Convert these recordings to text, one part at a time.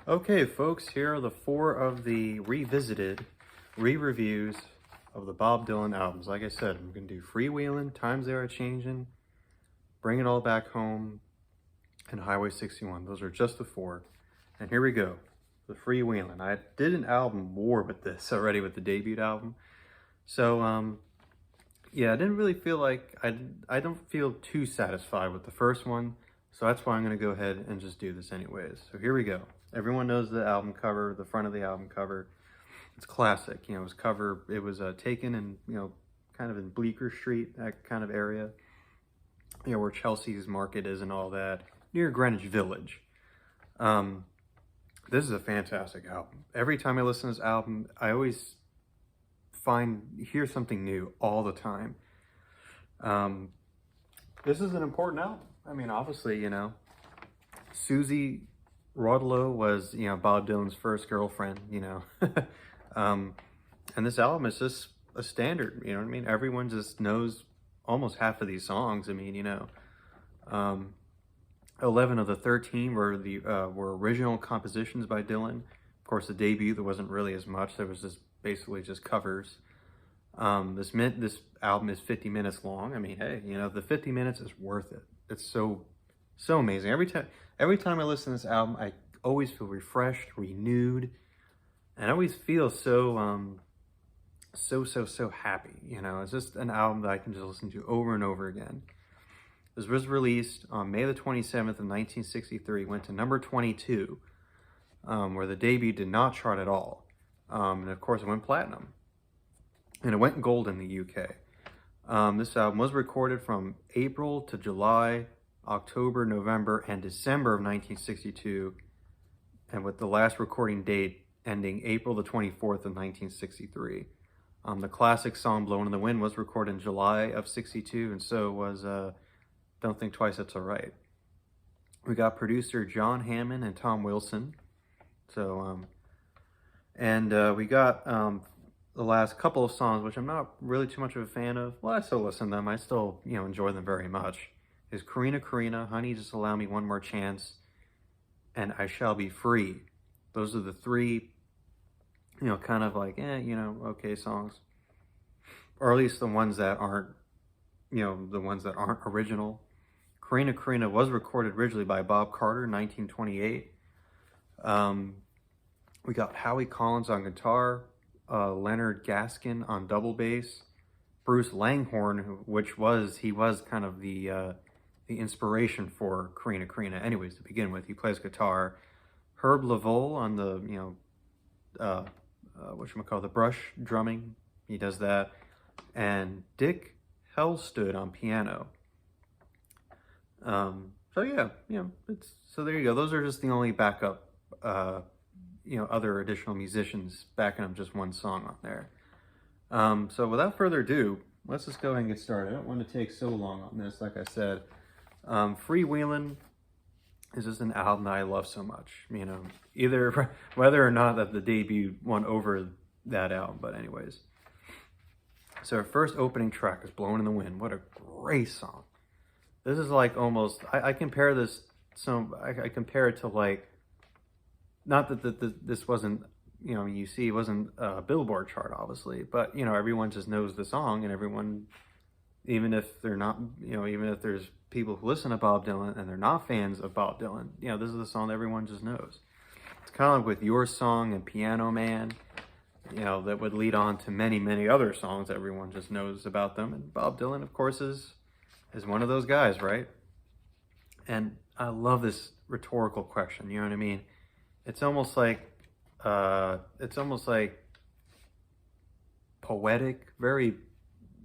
Okay, folks, here are the four of the revisited re-reviews of the Bob Dylan albums. Like I said, I'm going to do Freewheelin', Times They Are Changin', Bring It All Back Home, and Highway 61. Those are just the four. And here we go. The Freewheelin'. I did an album war with this already with the debut album. So, yeah, I didn't really feel like, I don't feel too satisfied with the first one. So that's why I'm going to go ahead and just do this anyways. So here we go. Everyone knows the album cover, the front of the album cover. It's classic. You know, it was taken in, kind of in Bleecker Street, that kind of area. You know, where Chelsea's Market is and all that, near Greenwich Village. This is a fantastic album. Every time I listen to this album, I always hear something new all the time. This is an important album. I mean, obviously, Susie Rodlow was, Bob Dylan's first girlfriend, and this album is just a standard, you know what I mean? Everyone just knows almost half of these songs. I mean, 11 of the 13 were original compositions by Dylan. Of course, the debut, there wasn't really as much. There was just basically just covers. This album is 50 minutes long. I mean, hey, the 50 minutes is worth it. It's so amazing. Every time I listen to this album, I always feel refreshed, renewed, and I always feel so happy. It's just an album that I can just listen to over and over again. This was released on May the 27th of 1963, went to number 22, where the debut did not chart at all. And of course it went platinum. And it went gold in the UK. This album was recorded from April to July, October, November, and December of 1962, and with the last recording date ending April the 24th of 1963. The classic song Blowin' in the Wind was recorded in July of 62, and so was Don't Think Twice, It's Alright. We got producer John Hammond and Tom Wilson. So, we got the last couple of songs, which I'm not really too much of a fan of. Well, I still listen to them. I still, enjoy them very much. Is Karina Karina, Honey, Just Allow Me One More Chance, and I Shall Be Free. Those are the three, kind of like, okay songs. Or at least the ones that aren't, original. Karina Karina was recorded originally by Bob Carter in 1928. We got Howie Collins on guitar, Leonard Gaskin on double bass, Bruce Langhorne, he was kind of the inspiration for Karina Karina. Anyways, to begin with, he plays guitar. Herb Lavoie on the, the brush drumming, he does that. And Dick Hellstood on piano. So yeah, so there you go. Those are just the only backup, other additional musicians backing up just one song on there. So without further ado, let's just go ahead and get started. I don't want to take so long on this, like I said. Freewheelin' is just an album that I love so much, either whether or not that the debut won over that album, but anyways. So our first opening track is Blowin' in the Wind. What a great song. This is like almost, I compare this, I compare it to like, not that this wasn't, it wasn't a Billboard chart, obviously, but, everyone just knows the song, and everyone, even if they're not, even if there's people who listen to Bob Dylan and they're not fans of Bob Dylan, this is the song that everyone just knows. It's kind of like with Your Song and Piano Man, that would lead on to many, many other songs that everyone just knows about them. And Bob Dylan, of course, is one of those guys, right? And I love this rhetorical question, you know what I mean? It's almost like poetic, very,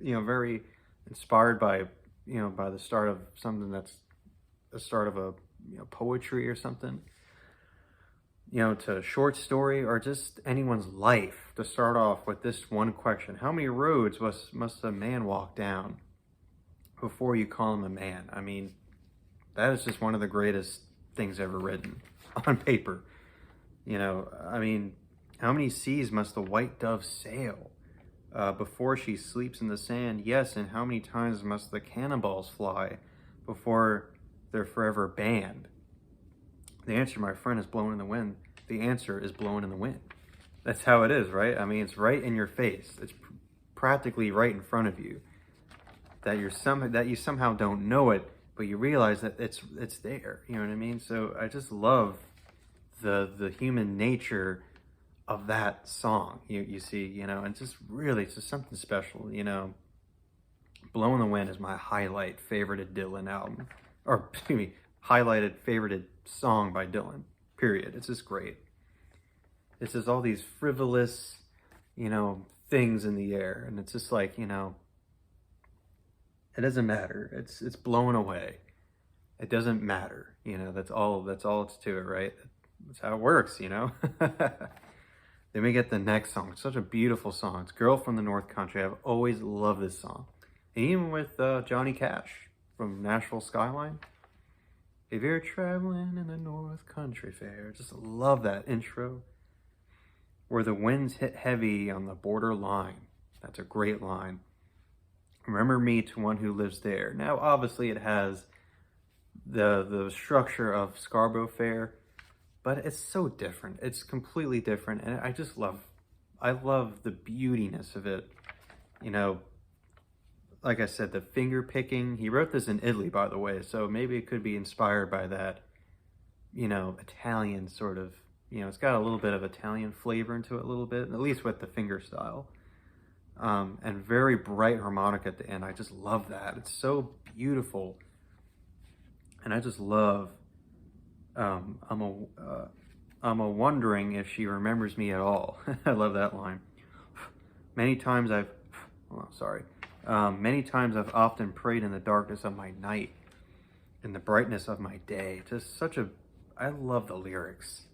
very inspired by, by the start of something that's the start of a, poetry or something, to a short story or just anyone's life, to start off with this one question. How many roads must a man walk down before you call him a man? I mean, that is just one of the greatest things ever written on paper. I mean, how many seas must the white dove sail before she sleeps in the sand? Yes, and how many times must the cannonballs fly before they're forever banned? The answer, my friend, is Blowin' in the Wind. The answer is blowing in the wind. That's how it is, right? I mean, it's right in your face. It's practically right in front of you. That you somehow don't know it, but you realize that it's there. You know what I mean? So I just love the human nature of that song. You see, you know, and just really, it's just something special. You know, "Blowin' the Wind" is my favorited Dylan album, or excuse me, favorited song by Dylan. Period. It's just great. It's just all these frivolous, you know, things in the air, and it's just like, you know, it doesn't matter. It's blowing away. It doesn't matter. You know, that's all it's to it, right? That's how it works, you know? Then we get the next song. It's such a beautiful song. It's "Girl from the North Country." I've always loved this song. And even with Johnny Cash from Nashville Skyline. "If you're traveling in the North Country Fair." Just love that intro. "Where the winds hit heavy on the border line." That's a great line. "Remember me to one who lives there." Now, obviously, it has the structure of Scarborough Fair, but it's so different. It's completely different, and I love the beautiness of it. You know, like I said, the finger picking. He wrote this in Italy, by the way, so maybe it could be inspired by that, you know, Italian sort of, you know, it's got a little bit of Italian flavor into it a little bit, at least with the finger style. And very bright harmonic at the end. I just love that. It's so beautiful. And I just love, I'm a wondering if she remembers me at all. I love that line. Many times I've often prayed in the darkness of my night, in the brightness of my day. Just I love the lyrics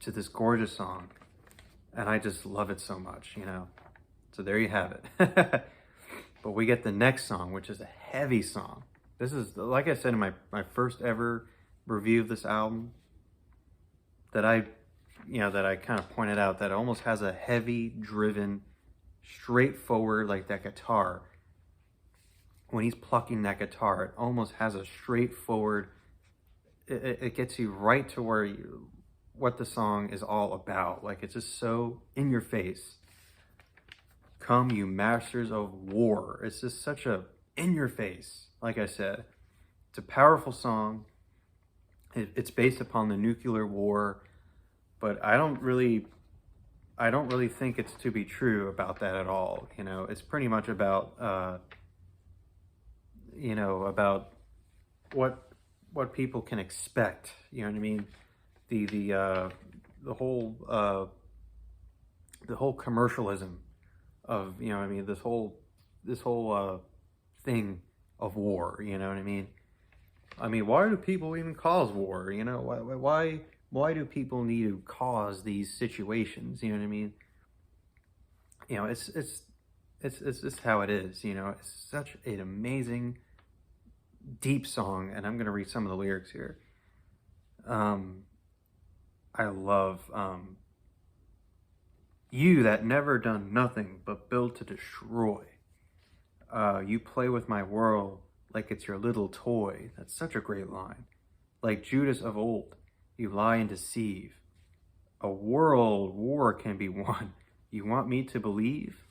to this gorgeous song. And I just love it so much, you know. So there you have it. But we get the next song, which is a heavy song. This is, like I said in my first ever review of this album, that I kind of pointed out that it almost has a heavy driven, straightforward, like that guitar. When he's plucking that guitar, it almost has a straightforward, it gets you right to what the song is all about. Like, it's just so in your face. "Come, you masters of war." It's just such a in your face. Like I said, it's a powerful song. It's based upon the nuclear war, but I don't really think it's to be true about that at all. You know, it's pretty much about, you know, about what people can expect. You know what I mean? The whole commercialism of, you know what I mean, this whole thing of war, you know what I mean? I mean, why do people even cause war? You know, why do people need to cause these situations? You know what I mean? You know, it's just how it is. You know, it's such an amazing, deep song, and I'm gonna read some of the lyrics here. I love "You that never done nothing but build to destroy. You play with my world like it's your little toy." That's such a great line. "Like Judas of old, you lie and deceive. A world war can be won. You want me to believe?"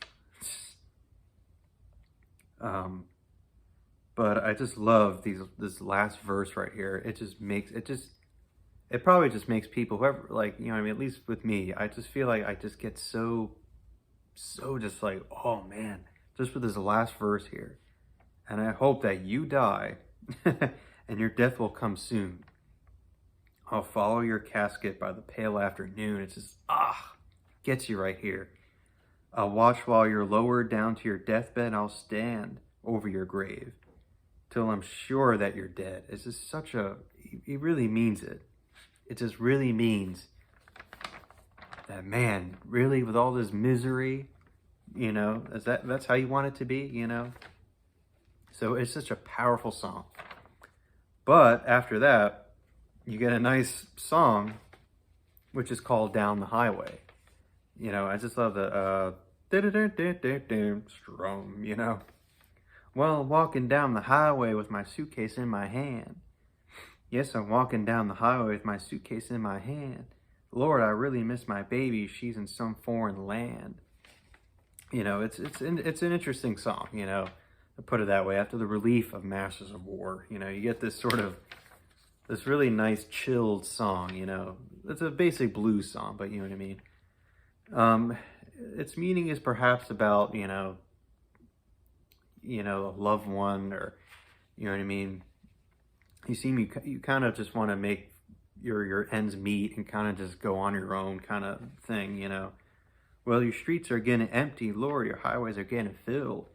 But I just love this last verse right here. It probably just makes people, whoever, like, you know what I mean, at least with me, I just feel like I just get so just like, oh man, just with this last verse here. "And I hope that you die and your death will come soon. I'll follow your casket by the pale afternoon." It's just, gets you right here. "I'll watch while you're lowered down to your deathbed. I'll stand over your grave till I'm sure that you're dead." It's just he really means it. It just really means that, man, really, with all this misery, you know, that's how you want it to be, you know? So it's such a powerful song. But after that, you get a nice song, which is called "Down the Highway." You know, I just love the strum, you know? "Well, walking down the highway with my suitcase in my hand. Yes, I'm walking down the highway with my suitcase in my hand. Lord, I really miss my baby. She's in some foreign land. You know, it's an interesting song, you know, to put it that way. After the relief of Masters of War, you know, you get this sort of, this really nice chilled song, you know. It's a basic blues song, but you know what I mean. Its meaning is perhaps about, a loved one, or, you know what I mean. You kind of just want to make your ends meet and kind of just go on your own kind of thing, you know. Well, your streets are getting empty, Lord, your highways are getting filled.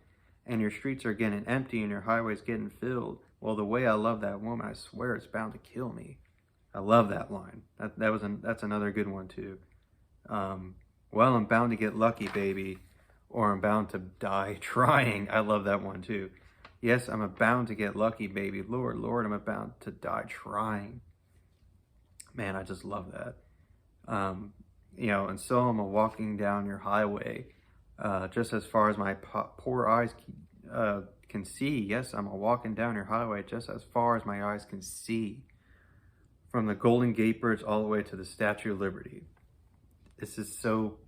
And your streets are getting empty and your highways getting filled. Well, the way I love that woman, I swear it's bound to kill me. I love that line. That's another good one too. Well, I'm bound to get lucky, baby, or I'm bound to die trying. I love that one too. Yes, I'm bound to get lucky, baby. Lord, Lord, I'm bound to die trying. Man, I just love that. And so I'm walking down your highway, just as far as my poor eyes can see. Yes, I'm walking down your highway just as far as my eyes can see. From the Golden Gate Bridge all the way to the Statue of Liberty. This is so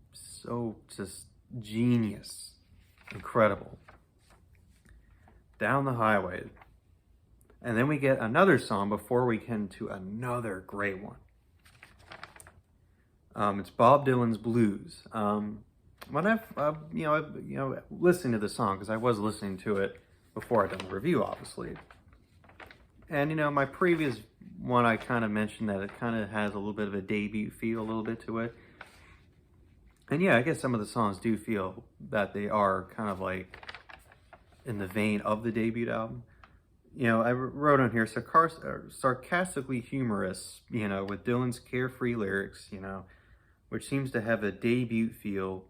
just genius. Incredible. Down the highway. And then we get another song before we get into another great one. It's Bob Dylan's Blues. When I've listened to the song, because I was listening to it before I done the review, obviously. And, my previous one, I kind of mentioned that it kind of has a little bit of a debut feel, a little bit to it. And yeah, I guess some of the songs do feel that they are kind of like in the vein of the debut album. I wrote on here, sarcastically humorous, with Dylan's carefree lyrics, which seems to have a debut feel.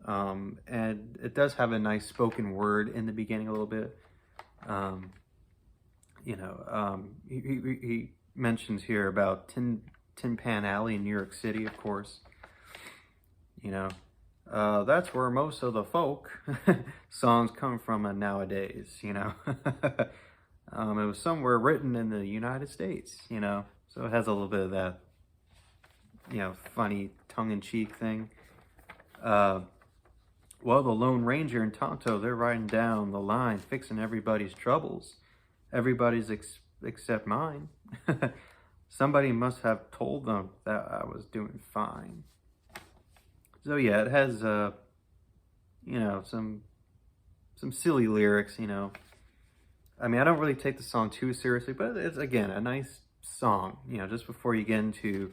And it does have a nice spoken word in the beginning a little bit. He mentions here about Tin Pan Alley in New York City, of course. That's where most of the folk songs come from nowadays, It was somewhere written in the United States, so it has a little bit of that, funny tongue-in-cheek thing. Well, the Lone Ranger and Tonto, they're riding down the line, fixing everybody's troubles. Everybody's except mine. Somebody must have told them that I was doing fine. So yeah, it has, some silly lyrics, I mean, I don't really take the song too seriously, but it's, again, a nice song, just before you get into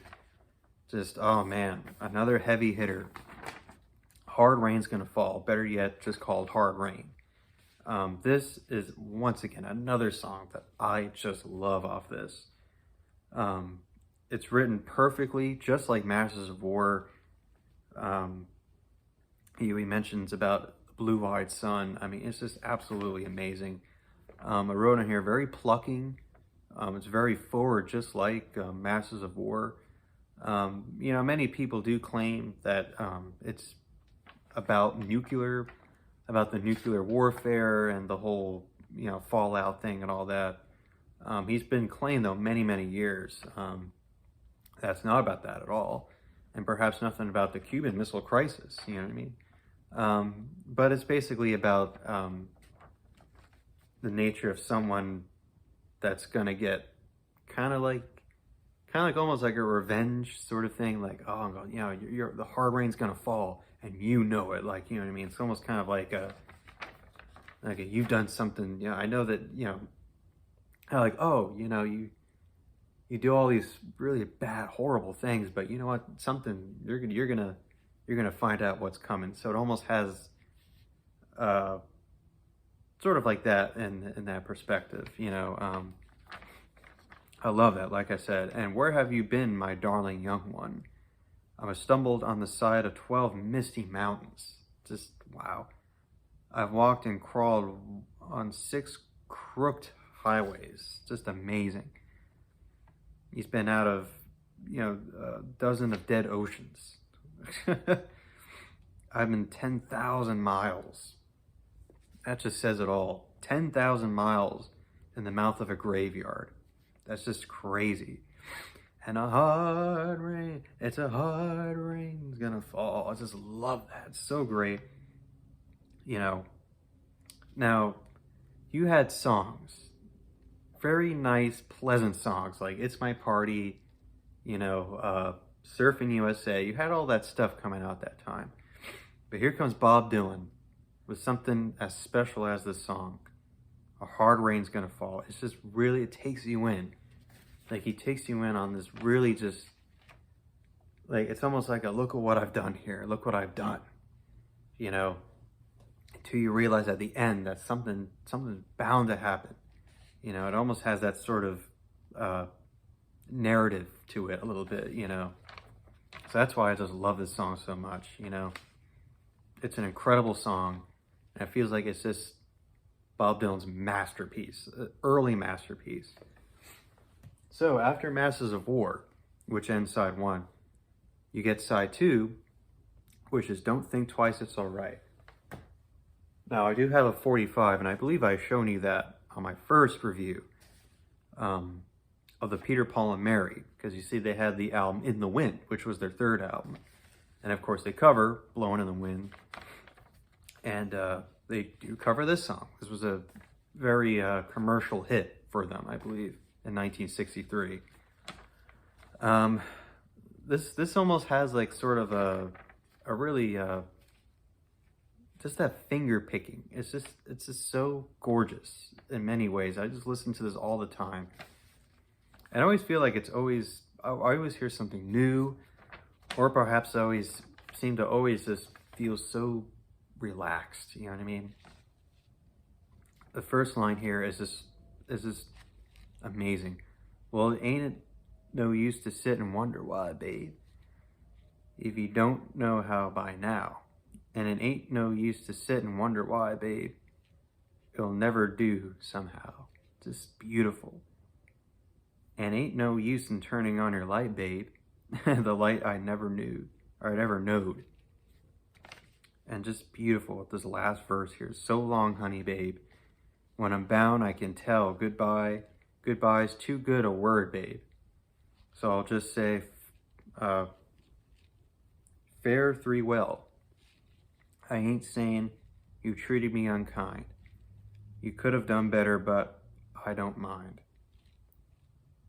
just, oh man, another heavy hitter. Hard Rain's Gonna Fall, better yet, just called Hard Rain. This is, once again, another song that I just love off this. It's written perfectly, just like Masters of War. He mentions about the blue-eyed son. I mean, it's just absolutely amazing. I wrote in here, very plucking. It's very forward, just like Masters of War. Many people do claim that it's about the nuclear warfare and the whole, fallout thing and all that. He's been claimed, though, many, many years. That's not about that at all. And perhaps nothing about the Cuban Missile Crisis, you know what I mean? But it's basically about the nature of someone that's gonna get kind of like almost like a revenge sort of thing. Like, oh, I'm going, the hard rain's gonna fall, and you know it. Like, you know what I mean? It's almost kind of like you've done something. I know that like, oh, you do all these really bad, horrible things, but you know what? Something you're gonna find out what's coming. So it almost has sort of like that in that perspective. I love that, like I said. And where have you been, my darling young one? I was stumbled on the side of 12 misty mountains. Just wow. I've walked and crawled on 6 crooked highways. Just amazing. He's been out of, a dozen of dead oceans. I've been 10,000 miles. That just says it all. 10,000 miles in the mouth of a graveyard. That's just crazy. And a hard rain. It's a hard rain's gonna fall. I just love that. It's so great. You know, now you had songs, very nice, pleasant songs like It's My Party, Surfing USA. You had all that stuff coming out that time. But here comes Bob Dylan with something as special as this song. A hard rain's gonna fall. It's just really, it takes you in. Like he takes you in on this really just, like, it's almost like a look at what I've done here. Look what I've done. Until you realize at the end that something's bound to happen. It almost has that sort of narrative to it a little bit, So that's why I just love this song so much, It's an incredible song. And it feels like it's just Bob Dylan's masterpiece, early masterpiece. So after Masters of War, which ends side 1, you get side 2, which is Don't Think Twice, It's Alright. Now, I do have a 45, and I believe I've shown you that on my first review of the Peter, Paul, and Mary, because you see they had the album In the Wind, which was their third album. And of course, they cover Blowing in the Wind. And they do cover this song. This was a very commercial hit for them, I believe, in 1963. This almost has like sort of a really just that finger picking. It's just so gorgeous in many ways. I just listen to this all the time. And I always feel like I always hear something new, or perhaps I always seem to always just feel so relaxed. You know what I mean? The first line here is just amazing. Well, ain't it no use to sit and wonder why, babe, if you don't know how by now. And it ain't no use to sit and wonder why, babe. It'll never do somehow. Just beautiful. And ain't no use in turning on your light, babe. The light I never knew, or I never knowed. And just beautiful with this last verse here. So long, honey, babe. When I'm bound, I can tell. Goodbye. Goodbye's too good a word, babe. So I'll just say, fare thee well. I ain't saying you treated me unkind. You could have done better, but I don't mind.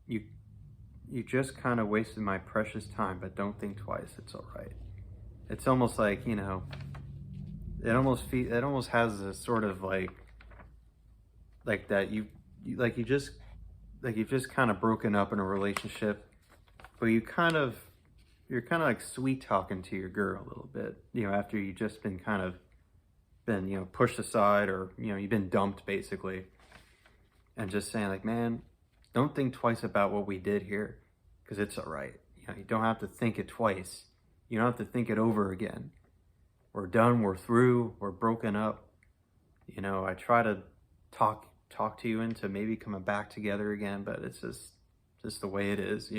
You just kind of wasted my precious time, but don't think twice. It's all right. It's almost like, it almost has a sort of like that you've just kind of broken up in a relationship, but you're kind of like sweet talking to your girl a little bit, after you just been pushed aside, or, you've been dumped basically, and just saying like, man, don't think twice about what we did here, because it's all right. You don't have to think it twice. You don't have to think it over again. We're done. We're through. We're broken up. I try to talk to you into maybe coming back together again, but it's just the way it is,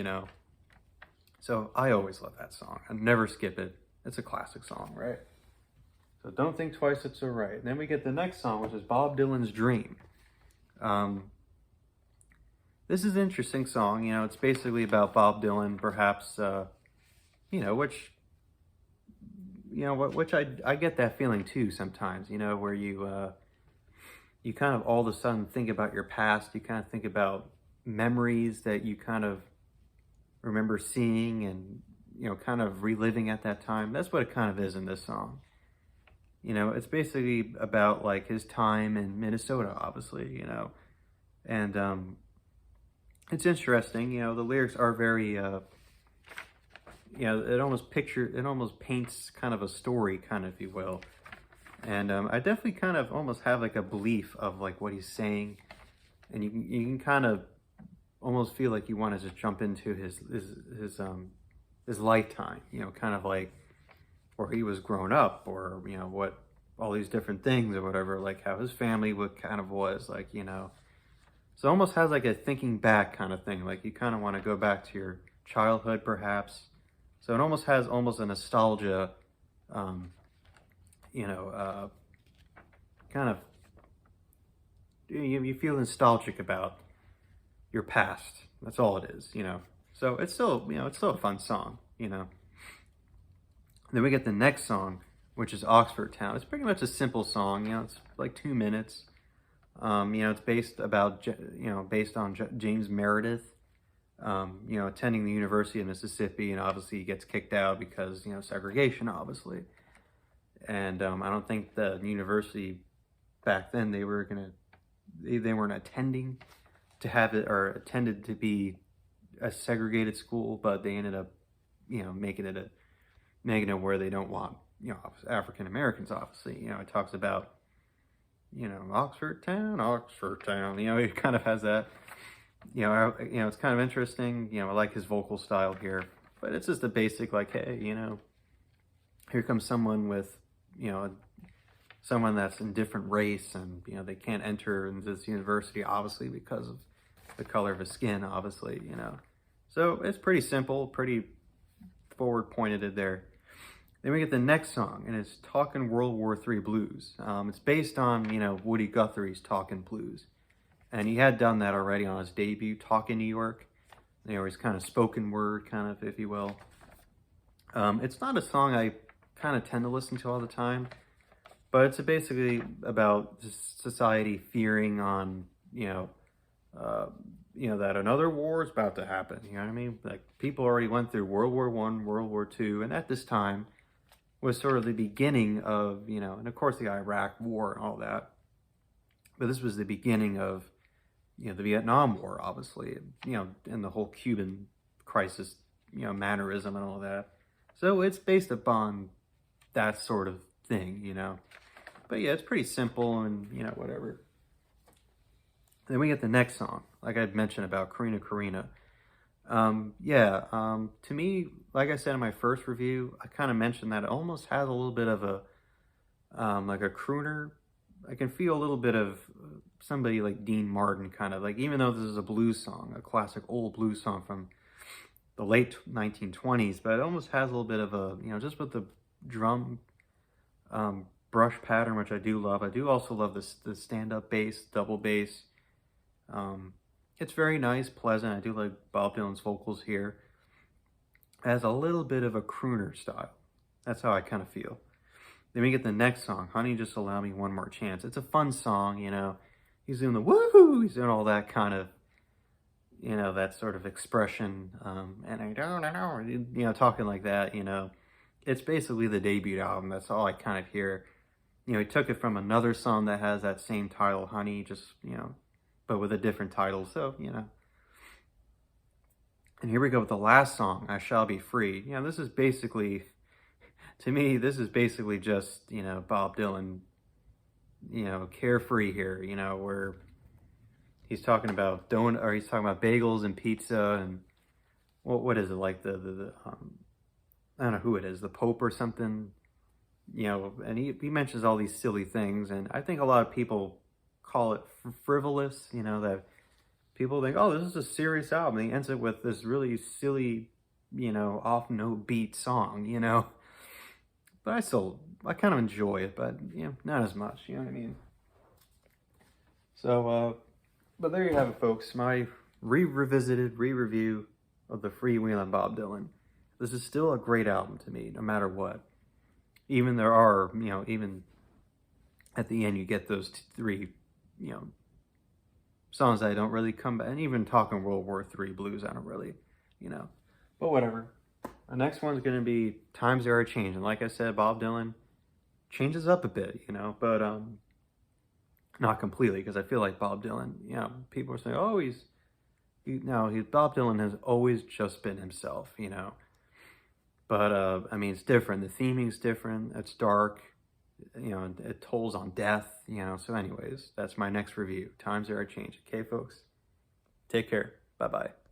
So I always love that song. I never skip it. It's a classic song, right? So Don't Think Twice, It's Alright. And then we get the next song, which is Bob Dylan's Dream. This is an interesting song. It's basically about Bob Dylan, perhaps, which I get that feeling too sometimes, where you kind of all of a sudden think about your past. You kind of think about memories that you kind of remember seeing and, kind of reliving at that time. That's what it kind of is in this song. It's basically about like his time in Minnesota, obviously, and it's interesting. The lyrics are very, it almost paints kind of a story, kind of, if you will. And I definitely kind of almost have like a belief of like what he's saying, and you can kind of almost feel like you want to just jump into his lifetime, kind of like where he was grown up, or what all these different things or whatever, like how his family kind of was like, So it almost has like a thinking back kind of thing, like you kind of want to go back to your childhood perhaps. So it almost has a nostalgia, kind of, you feel nostalgic about your past. That's all it is, So it's still, it's still a fun song. you know. Then we get the next song, which is Oxford Town. It's pretty much a simple song, you know, it's like 2 minutes. You know, it's based on James Meredith, you know, attending the University of Mississippi, and obviously he gets kicked out because, you know, segregation, obviously. And I don't think the university back then they weren't attending to have it, or attended to be a segregated school, but they ended up, you know, making it where they don't want, you know, African Americans. Obviously, you know, it talks about, you know, Oxford Town. You know, it kind of has that. You know, it's kind of interesting. You know, I like his vocal style here, but it's just a basic, like, hey, you know, here comes someone with, you know, someone that's in different race, and, you know, they can't enter into this university, obviously, because of the color of his skin, obviously, you know. So it's pretty simple, pretty forward pointed there. Then we get the next song, and it's Talkin' World War III Blues. It's based on, you know, Woody Guthrie's Talkin' Blues. And he had done that already on his debut, Talkin' New York. You know, he's kind of spoken word, kind of, if you will. It's not a song I kind of tend to listen to all the time, but it's basically about society fearing on, that another war is about to happen. You know what I mean? Like, people already went through World War I, World War II, and at this time was sort of the beginning of, you know, and of course the Iraq War and all that. But this was the beginning of, you know, the Vietnam War, obviously, you know, and the whole Cuban crisis, you know, mannerism and all that. So it's based upon that sort of thing, you know. But yeah, it's pretty simple and, you know, whatever. Then we get the next song, like I'd mentioned about Karina Karina. To me, like I said in my first review, I kind of mentioned that it almost has a little bit of a, like a crooner. I can feel a little bit of somebody like Dean Martin, kind of like, even though this is a blues song, a classic old blues song from the late 1920s, but it almost has a little bit of a, you know, just with the drum brush pattern, which I do love. I do also love the stand-up bass, double bass. It's very nice, pleasant. I do like Bob Dylan's vocals here. It has a little bit of a crooner style. That's how I kind of feel. Then we get the next song, Honey, Just Allow Me One More Chance. It's a fun song, you know. He's doing the woohoo, he's doing all that kind of, you know, that sort of expression, and I don't know, you know, talking like that, you know. It's basically the debut album. That's all I kind of hear. You know, he took it from another song that has that same title, Honey, just, you know, but with a different title, so, you know. And here we go with the last song, I Shall Be Free. You know, this is basically, to me, this is basically just, you know, Bob Dylan, you know, carefree here, you know, where he's talking about he's talking about bagels and pizza and what is it, like the I don't know who it is, the Pope or something, you know, and he mentions all these silly things, and I think a lot of people call it frivolous, you know, that people think, oh, this is a serious album, and he ends it with this really silly, you know, off no beat song, you know. But I kind of enjoy it, but, you know, not as much, you know what I mean? So, but there you have it, folks. My revisited re-review of the Freewheelin' Bob Dylan. This is still a great album to me, no matter what. Even there are, you know, even at the end you get those three, you know, songs that I don't really come back, and even talking World War III blues, I don't really, you know. But whatever. The next one's going to be Times They Are Changing. Like I said, Bob Dylan changes up a bit, you know, but not completely, because I feel like Bob Dylan, you know, people are saying, oh, Bob Dylan has always just been himself, you know. But, I mean, it's different. The theming's different. It's dark. You know, it tolls on death, you know. So anyways, that's my next review. Times They Are Changing. Okay, folks? Take care. Bye-bye.